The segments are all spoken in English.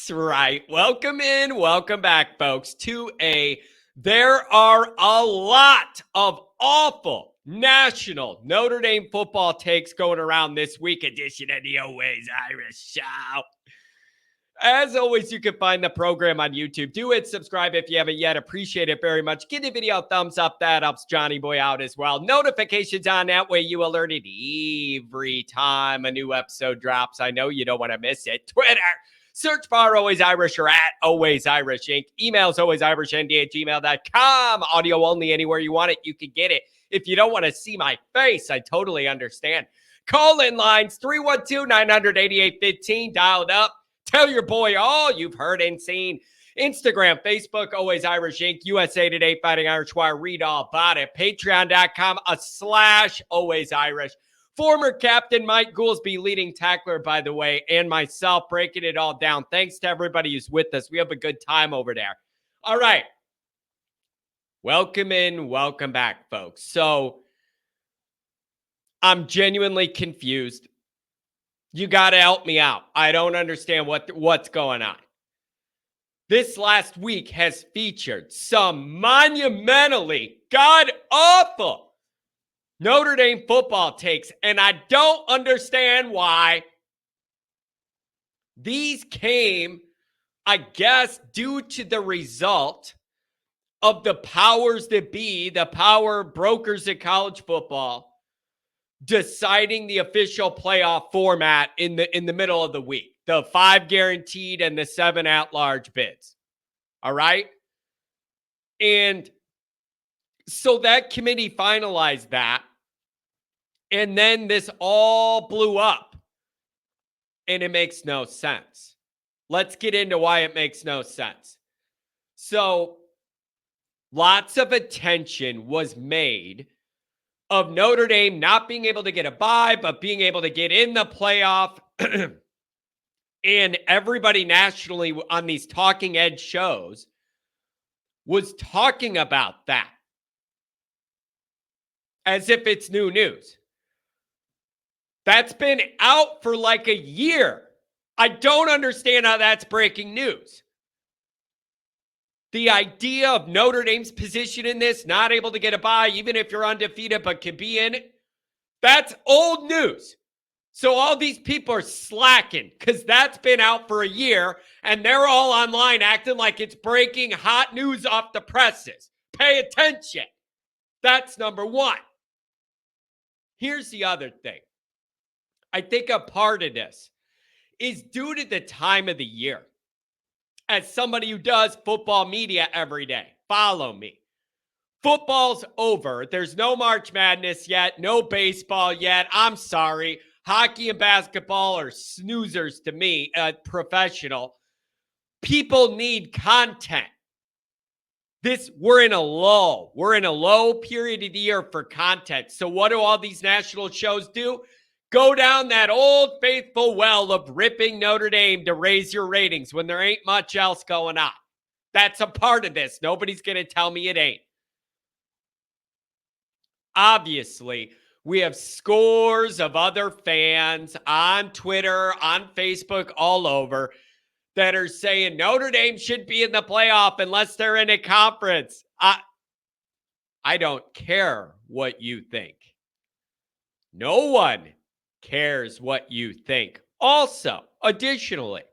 That's right. Welcome in, welcome back, folks, to there are a lot of awful national Notre Dame football takes going around this week edition of the Always Irish Show. As always, you can find the program on YouTube. Do it, subscribe if you haven't yet. Appreciate it very much. Give the video a thumbs up. That helps Johnny Boy out as well. Notifications on, that way you alerted every time a new episode drops. I know you don't want to miss it. Twitter, search for Always Irish or at Always Irish Inc. Emails alwaysirishnd@gmail.com. Audio only, anywhere you want it, you can get it. If you don't want to see my face, I totally understand. Call-in lines 312-900-8815, dialed up. Tell your boy all you've heard and seen. Instagram, Facebook, Always Irish Inc., USA Today, Fighting Irish Wire. Read all about it. Patreon.com/Always Irish. Former Captain Mike Goolsby, leading tackler, by the way, and myself breaking it all down. Thanks to everybody who's with us. We have a good time over there. All right. Welcome in. Welcome back, folks. So I'm genuinely confused. You got to help me out. I don't understand what's going on. This last week has featured some monumentally god-awful Notre Dame football takes, and I don't understand why. These came, I guess, due to the result of the powers that be, the power brokers in college football, deciding the official playoff format in the middle of the week. The 5 guaranteed and the 7 at-large bids. All right? And so that committee finalized that. And then this all blew up. And it makes no sense. Let's get into why it makes no sense. So, lots of attention was made of Notre Dame not being able to get a bye, but being able to get in the playoff. And everybody nationally on these talking edge shows was talking about that as if it's new news. That's been out for like a year. I don't understand how that's breaking news. The idea of Notre Dame's position in this, not able to get a bye, even if you're undefeated, but can be in it, that's old news. So all these people are slacking because that's been out for a year, and they're all online acting like it's breaking hot news off the presses. Pay attention. That's number one. Here's the other thing. I think a part of this is due to the time of the year. As somebody who does football media every day, follow me. Football's over. There's no March Madness yet, no baseball yet. I'm sorry. Hockey and basketball are snoozers to me, professional. People need content. We're in a lull. We're in a low period of the year for content. So what do all these national shows do? Go down that old faithful well of ripping Notre Dame to raise your ratings when there ain't much else going on. That's a part of this. Nobody's going to tell me it ain't. Obviously, we have scores of other fans on Twitter, on Facebook, all over that are saying Notre Dame should be in the playoff unless they're in a conference. I don't care what you think. No one cares what you think. Also, additionally,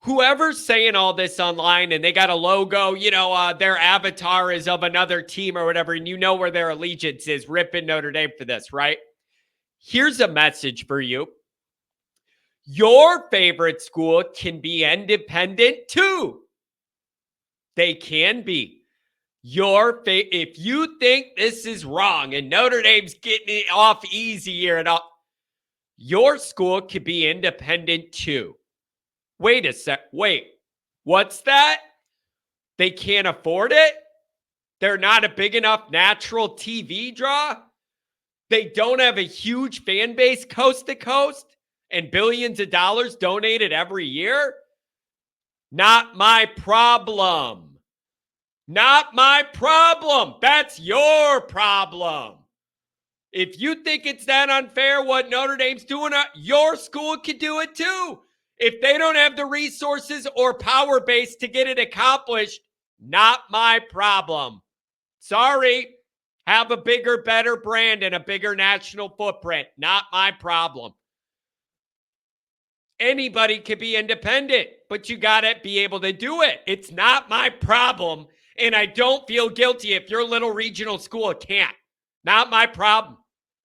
whoever's saying all this online and they got a logo, their avatar is of another team or whatever, and you know where their allegiance is, ripping Notre Dame for this, right? Here's a message for you. Your favorite school can be independent too. They can be. If you think this is wrong and Notre Dame's getting it off easy here and all, your school could be independent too. Wait a sec. Wait, what's that? They can't afford it? They're not a big enough natural TV draw? They don't have a huge fan base coast to coast and billions of dollars donated every year? Not my problem. Not my problem. That's your problem. If you think it's that unfair what Notre Dame's doing, your school could do it too. If they don't have the resources or power base to get it accomplished, not my problem. Sorry. Have a bigger, better brand and a bigger national footprint. Not my problem. Anybody can be independent, but you got to be able to do it. It's not my problem. And I don't feel guilty if your little regional school can't. Not my problem.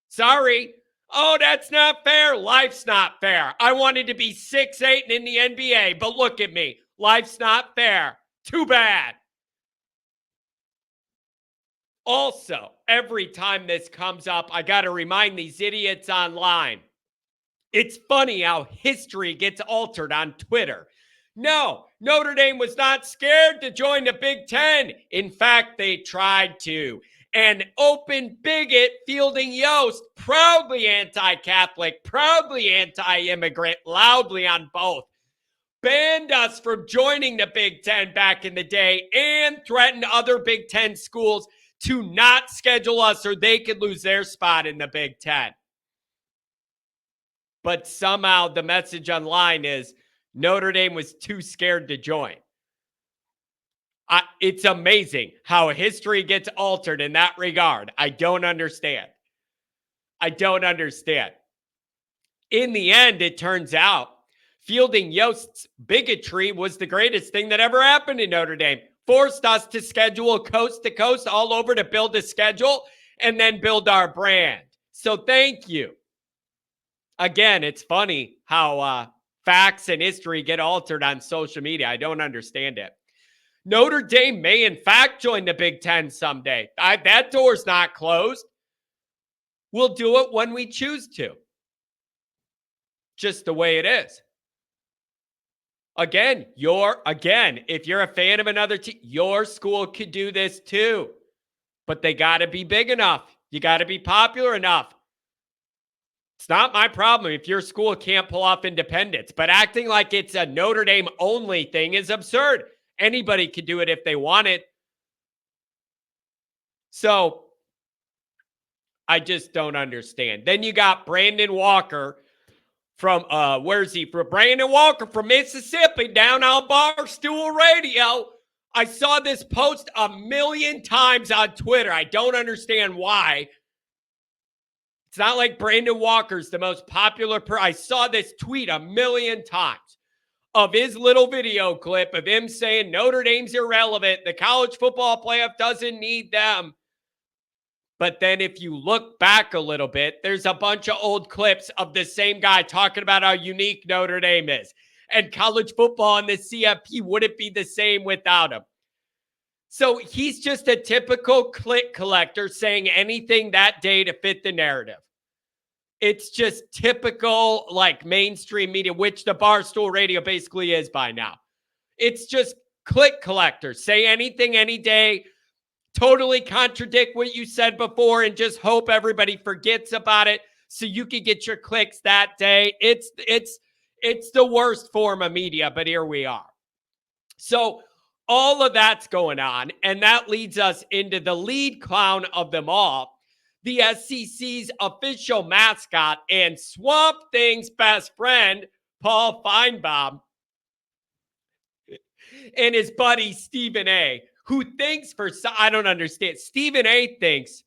Sorry. Oh, that's not fair. Life's not fair. I wanted to be 6'8" and in the NBA, but look at me. Life's not fair. Too bad. Also, every time this comes up, I got to remind these idiots online. It's funny how history gets altered on Twitter. No, Notre Dame was not scared to join the Big Ten. In fact, they tried to. And open bigot Fielding Yost, proudly anti-Catholic, proudly anti-immigrant, loudly on both, banned us from joining the Big Ten back in the day and threatened other Big Ten schools to not schedule us or they could lose their spot in the Big Ten. But somehow the message online is Notre Dame was too scared to join. It's amazing how history gets altered in that regard. I don't understand. I don't understand. In the end, it turns out Fielding Yost's bigotry was the greatest thing that ever happened in Notre Dame. Forced us to schedule coast to coast all over to build a schedule and then build our brand. So thank you. Again, it's funny how facts and history get altered on social media. I don't understand it. Notre Dame may, in fact, join the Big Ten someday. That door's not closed. We'll do it when we choose to. Just the way it is. Again, if you're a fan of another team, your school could do this too. But they got to be big enough. You got to be popular enough. It's not my problem if your school can't pull off independence, but acting like it's a Notre Dame only thing is absurd. Anybody could do it if they wanted. So I just don't understand. Then you got Brandon Walker from, where's he from? Brandon Walker from Mississippi down on Barstool Radio. I saw this post 1,000,000 times on Twitter. I don't understand why. It's not like Brandon Walker's the most popular I saw this tweet 1,000,000 times of his little video clip of him saying Notre Dame's irrelevant. The college football playoff doesn't need them. But then if you look back a little bit, there's a bunch of old clips of the same guy talking about how unique Notre Dame is. And college football and the CFP wouldn't be the same without him. So he's just a typical click collector saying anything that day to fit the narrative. It's just typical like mainstream media, which the Barstool Radio basically is by now. It's just click collectors. Say anything any day, totally contradict what you said before and just hope everybody forgets about it so you can get your clicks that day. It's the worst form of media, but here we are. So all of that's going on, and that leads us into the lead clown of them all, the SEC's official mascot and Swamp Thing's best friend, Paul Finebaum, and his buddy Stephen A., who thinks I don't understand. Stephen A. thinks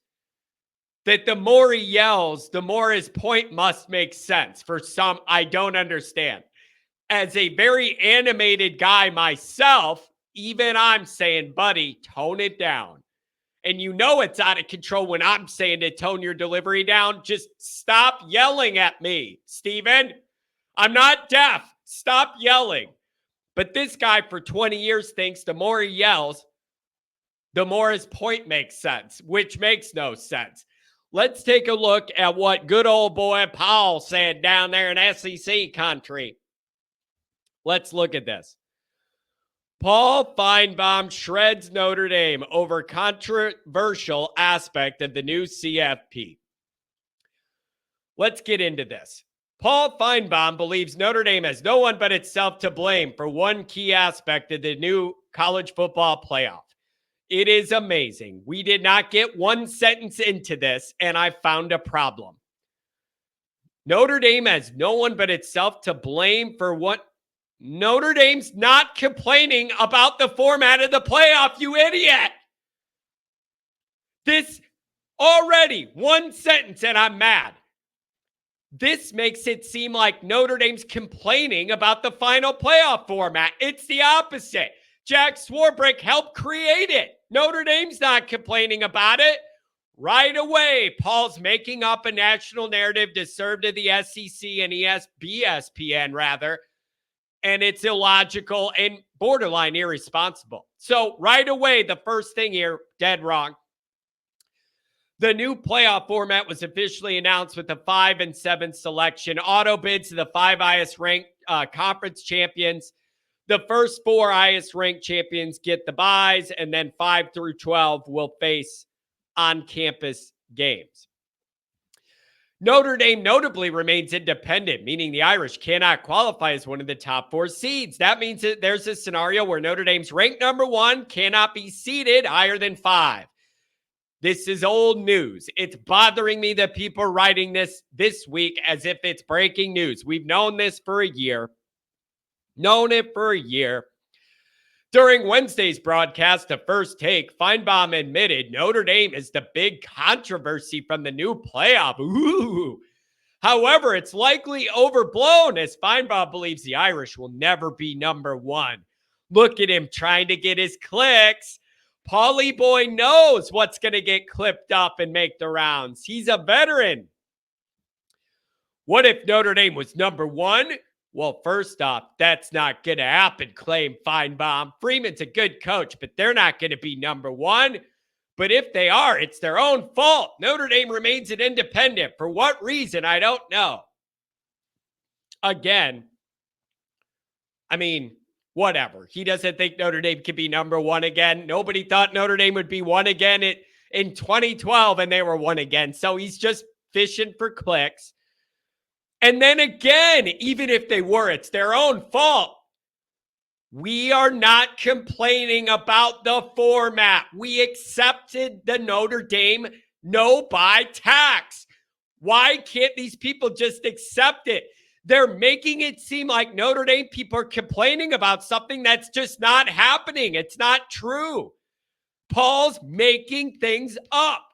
that the more he yells, the more his point must make sense. For some, I don't understand. As a very animated guy myself, even I'm saying, buddy, tone it down. And you know it's out of control when I'm saying to tone your delivery down. Just stop yelling at me, Stephen. I'm not deaf. Stop yelling. But this guy for 20 years thinks the more he yells, the more his point makes sense, which makes no sense. Let's take a look at what good old boy Paul said down there in SEC country. Let's look at this. Paul Finebaum shreds Notre Dame over controversial aspect of the new CFP. Let's get into this. Paul Finebaum believes Notre Dame has no one but itself to blame for one key aspect of the new college football playoff. It is amazing. We did not get one sentence into this, and I found a problem. Notre Dame has no one but itself to blame for what Notre Dame's not complaining about the format of the playoff, you idiot. This already, one sentence, and I'm mad. This makes it seem like Notre Dame's complaining about the final playoff format. It's the opposite. Jack Swarbrick helped create it. Notre Dame's not complaining about it. Right away, Paul's making up a national narrative to serve to the SEC and ESPN, rather. And it's illogical and borderline irresponsible. So right away, the first thing here, dead wrong. The new playoff format was officially announced with the 5 and 7 selection. Auto bids to the 5 highest ranked conference champions. The first 4 highest ranked champions get the byes, and then 5 through 12 will face on-campus games. Notre Dame notably remains independent, meaning the Irish cannot qualify as one of the top 4 seeds. That means that there's a scenario where Notre Dame's ranked number 1 cannot be seeded higher than 5. This is old news. It's bothering me that people are writing this week as if it's breaking news. We've known this for a year. During Wednesday's broadcast of First Take, Finebaum admitted Notre Dame is the big controversy from the new playoff. Ooh. However, it's likely overblown as Finebaum believes the Irish will never be number 1. Look at him trying to get his clicks. Paulie Boy knows what's going to get clipped up and make the rounds. He's a veteran. What if Notre Dame was number 1? Well, first off, that's not going to happen, claimed Finebaum. Freeman's a good coach, but they're not going to be number 1. But if they are, it's their own fault. Notre Dame remains an independent. For what reason, I don't know. Again, I mean, whatever. He doesn't think Notre Dame can be number 1 again. Nobody thought Notre Dame would be 1 again in 2012, and they were 1 again. So he's just fishing for clicks. And then again, even if they were, it's their own fault. We are not complaining about the format. We accepted the Notre Dame no-buy tax. Why can't these people just accept it? They're making it seem like Notre Dame people are complaining about something that's just not happening. It's not true. Paul's making things up.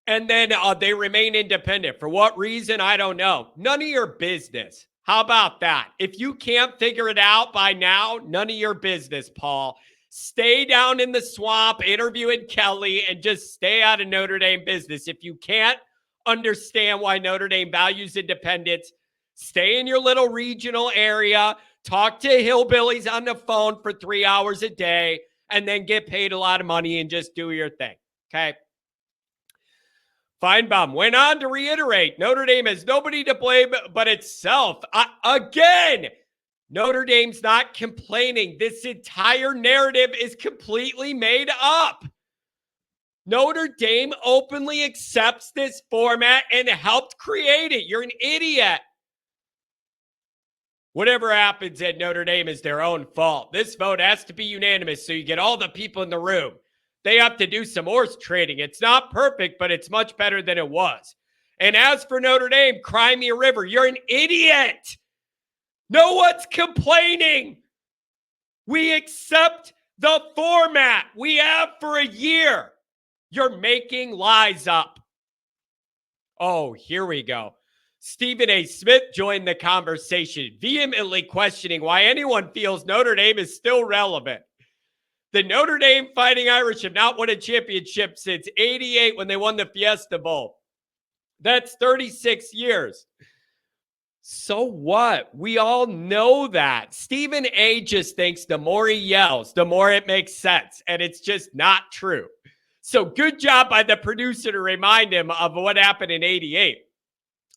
And then they remain independent. For what reason? I don't know. None of your business. How about that? If you can't figure it out by now, none of your business, Paul. Stay down in the swamp, interviewing Kelly, and just stay out of Notre Dame business. If you can't understand why Notre Dame values independence, stay in your little regional area, talk to hillbillies on the phone for 3 hours a day, and then get paid a lot of money and just do your thing, okay? Finebaum went on to reiterate, Notre Dame has nobody to blame but itself. Again, Notre Dame's not complaining. This entire narrative is completely made up. Notre Dame openly accepts this format and helped create it. You're an idiot. Whatever happens at Notre Dame is their own fault. This vote has to be unanimous so you get all the people in the room. They have to do some horse trading. It's not perfect, but it's much better than it was. And as for Notre Dame, cry me a river. You're an idiot. No one's complaining. We accept the format we have for a year. You're making lies up. Oh, here we go. Stephen A. Smith joined the conversation, vehemently questioning why anyone feels Notre Dame is still relevant. The Notre Dame Fighting Irish have not won a championship since '88 when they won the Fiesta Bowl. That's 36 years. So what? We all know that. Stephen A. just thinks the more he yells, the more it makes sense. And it's just not true. So good job by the producer to remind him of what happened in '88.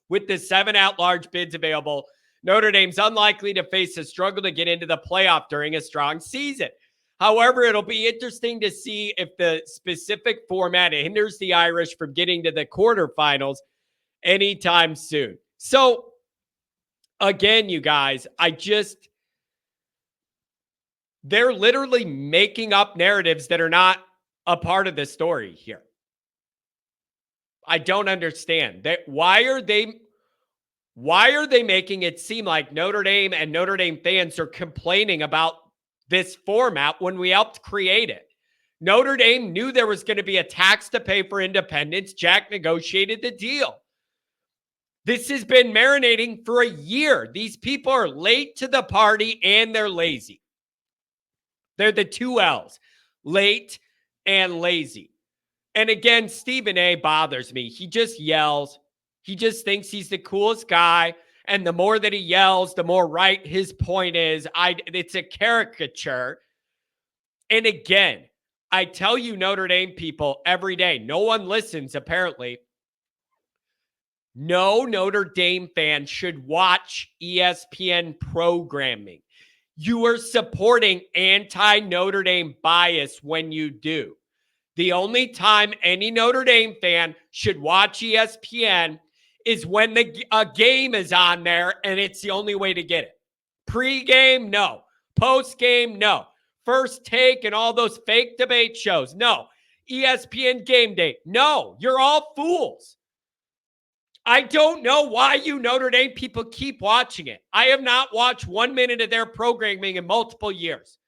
With the 7 at-large bids available, Notre Dame's unlikely to face a struggle to get into the playoff during a strong season. However, it'll be interesting to see if the specific format hinders the Irish from getting to the quarterfinals anytime soon. So, again, you guys, they're literally making up narratives that are not a part of the story here. I don't understand that. Why Why are they making it seem like Notre Dame and Notre Dame fans are complaining about this format when we helped create it? Notre Dame knew there was going to be a tax to pay for independence. Jack negotiated the deal. This has been marinating for a year. These people are late to the party and they're lazy. They're the two L's, late and lazy. And again, Stephen A. bothers me. He just yells. He just thinks he's the coolest guy. And the more that he yells, the more right his point is. It's a caricature. And again, I tell you, Notre Dame people, every day, no one listens, apparently. No Notre Dame fan should watch ESPN programming. You are supporting anti-Notre Dame bias when you do. The only time any Notre Dame fan should watch ESPN is when a game is on there and it's the only way to get it. Pre-game, no. Post-game, no. First Take and all those fake debate shows, no. ESPN Game Day, no. You're all fools. I don't know why you Notre Dame people keep watching it. I have not watched 1 minute of their programming in multiple years.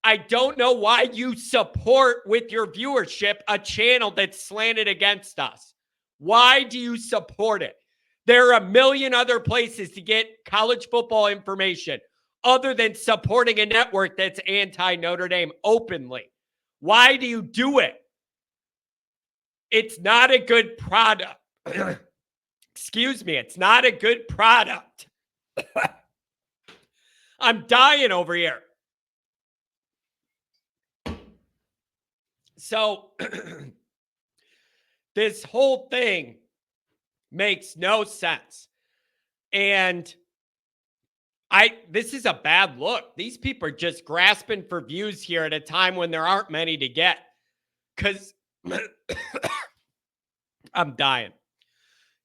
I don't know why you support with your viewership a channel that's slanted against us. Why do you support it? There are a million other places to get college football information other than supporting a network that's anti-Notre Dame openly. Why do you do it? It's not a good product. Excuse me. It's not a good product. I'm dying over here. So this whole thing makes no sense. And this is a bad look. These people are just grasping for views here at a time when there aren't many to get. Because I'm dying.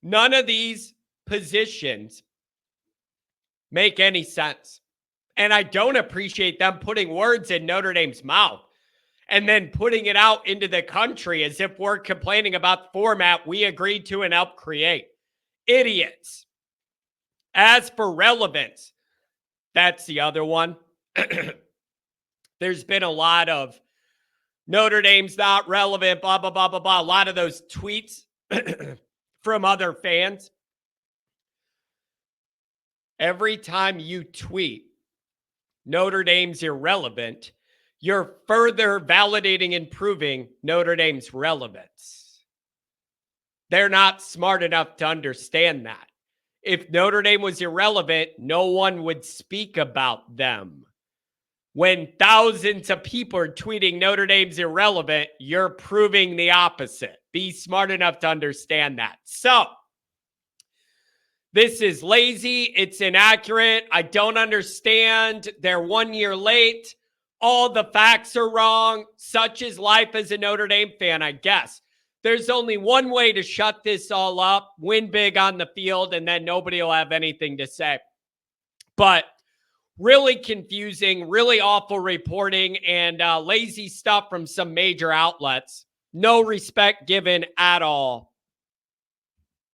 None of these positions make any sense. And I don't appreciate them putting words in Notre Dame's mouth and then putting it out into the country as if we're complaining about the format we agreed to and helped create. Idiots. As for relevance, that's the other one. There's been a lot of Notre Dame's not relevant, blah, blah, blah, blah, blah. A lot of those tweets from other fans. Every time you tweet Notre Dame's irrelevant, you're further validating and proving Notre Dame's relevance. They're not smart enough to understand that. If Notre Dame was irrelevant, no one would speak about them. When thousands of people are tweeting Notre Dame's irrelevant, you're proving the opposite. Be smart enough to understand that. So, this is lazy. It's inaccurate. I don't understand. They're 1 year late. All the facts are wrong. Such is life as a Notre Dame fan, I guess. There's only one way to shut this all up, win big on the field, and then nobody will have anything to say. But really confusing, really awful reporting, and lazy stuff from some major outlets. No respect given at all.